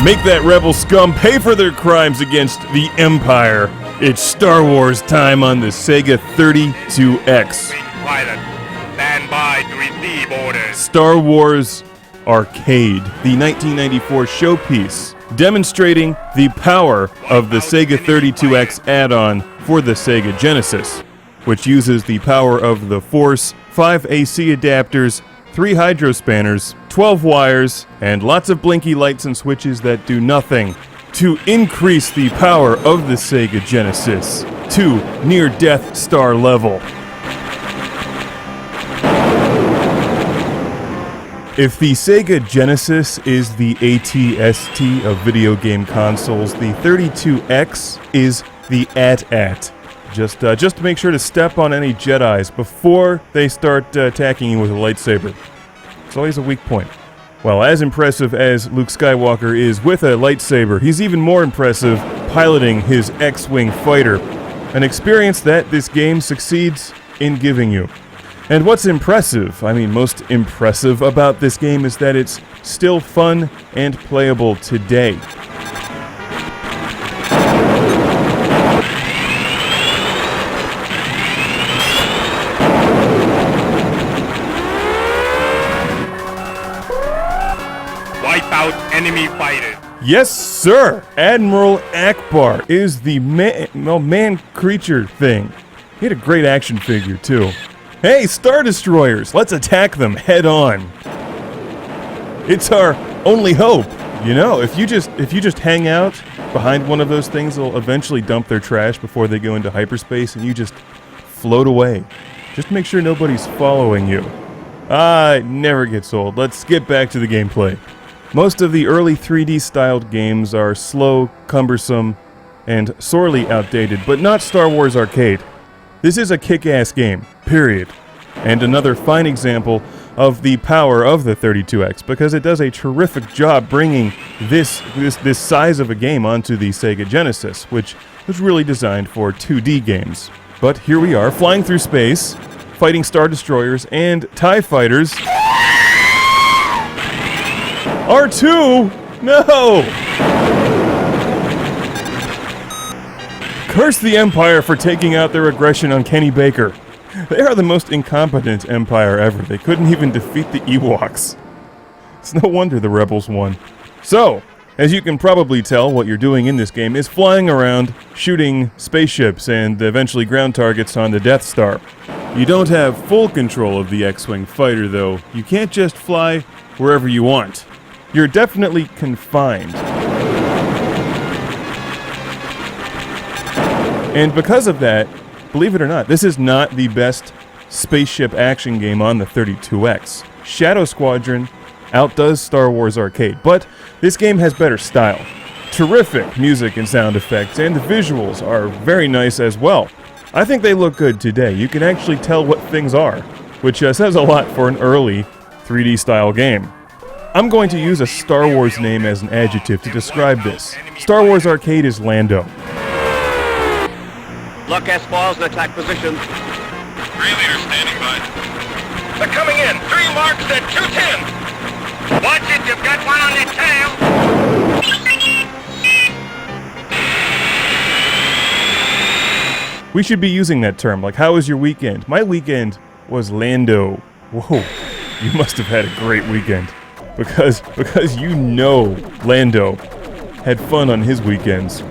Make that rebel scum pay for their crimes against the Empire. It's Star Wars time on the Sega 32X. Pilot, stand by to receive orders. Star Wars Arcade, the 1994 showpiece, demonstrating the power of the Sega 32X add-on for the Sega Genesis, which uses the power of the Force, 5 AC adapters, 3 hydro spanners, 12 wires, and lots of blinky lights and switches that do nothing to increase the power of the Sega Genesis to near Death Star level. If the Sega Genesis is the AT-ST of video game consoles, the 32X is the AT-AT. Just to make sure to step on any Jedis before they start attacking you with a lightsaber. It's always a weak point. Well, as impressive as Luke Skywalker is with a lightsaber, he's even more impressive piloting his X-Wing fighter, an experience that this game succeeds in giving you. And what's impressive, most impressive about this game is that it's still fun and playable today. Wipe out enemy fighters. Yes, sir! Admiral Akbar is the man-creature thing. He had a great action figure, too. Hey, Star Destroyers! Let's attack them head on. It's our only hope. You know, if you just hang out behind one of those things, they'll eventually dump their trash before they go into hyperspace, and you just float away. Just make sure nobody's following you. It never gets old. Let's get back to the gameplay. Most of the early 3D-styled games are slow, cumbersome, and sorely outdated, but not Star Wars Arcade. This is a kick-ass game, period. And another fine example of the power of the 32X, because it does a terrific job bringing this size of a game onto the Sega Genesis, which was really designed for 2D games. But here we are, flying through space, fighting Star Destroyers and TIE Fighters. R2? No! Curse the Empire for taking out their aggression on Kenny Baker. They are the most incompetent Empire ever. They couldn't even defeat the Ewoks. It's no wonder the Rebels won. So, as you can probably tell, what you're doing in this game is flying around, shooting spaceships and eventually ground targets on the Death Star. You don't have full control of the X-Wing fighter, though. You can't just fly wherever you want. You're definitely confined. And because of that, believe it or not, this is not the best spaceship action game on the 32X. Shadow Squadron outdoes Star Wars Arcade, but this game has better style. Terrific music and sound effects, and the visuals are very nice as well. I think they look good today. You can actually tell what things are, which says a lot for an early 3D style game. I'm going to use a Star Wars name as an adjective to describe this. Star Wars Arcade is Lando. Lock S-Balls in attack position. 3 leaders standing by. They're coming in. 3 marks at 210. Watch it, you've got one on your tail. We should be using that term, like, how was your weekend? My weekend was Lando. Whoa, you must have had a great weekend. Because you know Lando had fun on his weekends.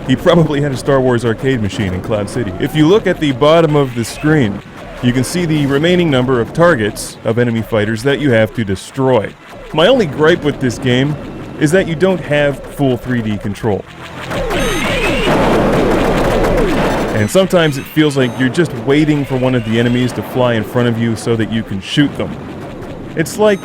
He probably had a Star Wars arcade machine in Cloud City. If you look at the bottom of the screen, you can see the remaining number of targets of enemy fighters that you have to destroy. My only gripe with this game is that you don't have full 3D control. And sometimes it feels like you're just waiting for one of the enemies to fly in front of you so that you can shoot them. It's like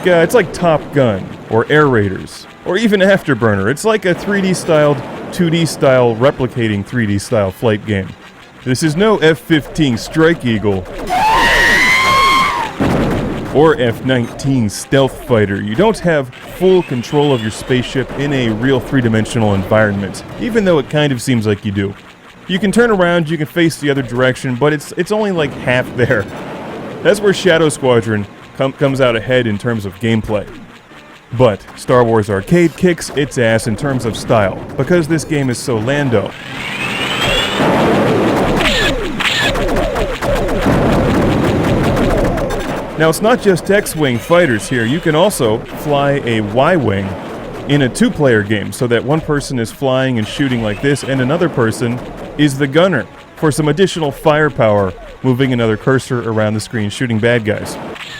Top Gun, or Air Raiders, or even Afterburner. It's like a 3D-styled, 2D-style, replicating 3D-style flight game. This is no F-15 Strike Eagle, or F-19 Stealth Fighter. You don't have full control of your spaceship in a real three-dimensional environment, even though it kind of seems like you do. You can turn around, you can face the other direction, but it's only like half there. That's where Shadow Squadron comes out ahead in terms of gameplay. But Star Wars Arcade kicks its ass in terms of style, because this game is so Lando. Now, it's not just X-Wing fighters here. You can also fly a Y-Wing in a two-player game, so that one person is flying and shooting like this, and another person is the gunner for some additional firepower, moving another cursor around the screen, shooting bad guys.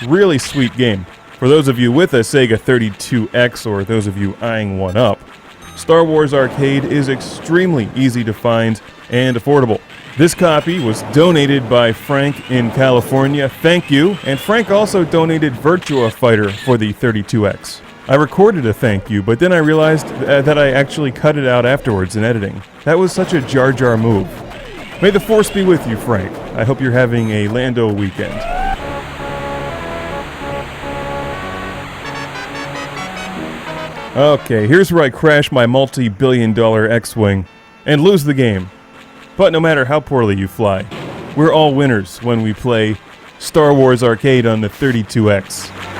Really sweet game. For those of you with a Sega 32X, or those of you eyeing one up, Star Wars Arcade is extremely easy to find and affordable. This copy was donated by Frank in California. Thank you. And Frank also donated Virtua Fighter for the 32X. I recorded a thank you, but then I realized that I actually cut it out afterwards in editing. That was such a Jar Jar move. May the Force be with you, Frank. I hope you're having a Lando weekend. Okay, here's where I crash my multi-billion-dollar X-Wing and lose the game. But no matter how poorly you fly, we're all winners when we play Star Wars Arcade on the 32X.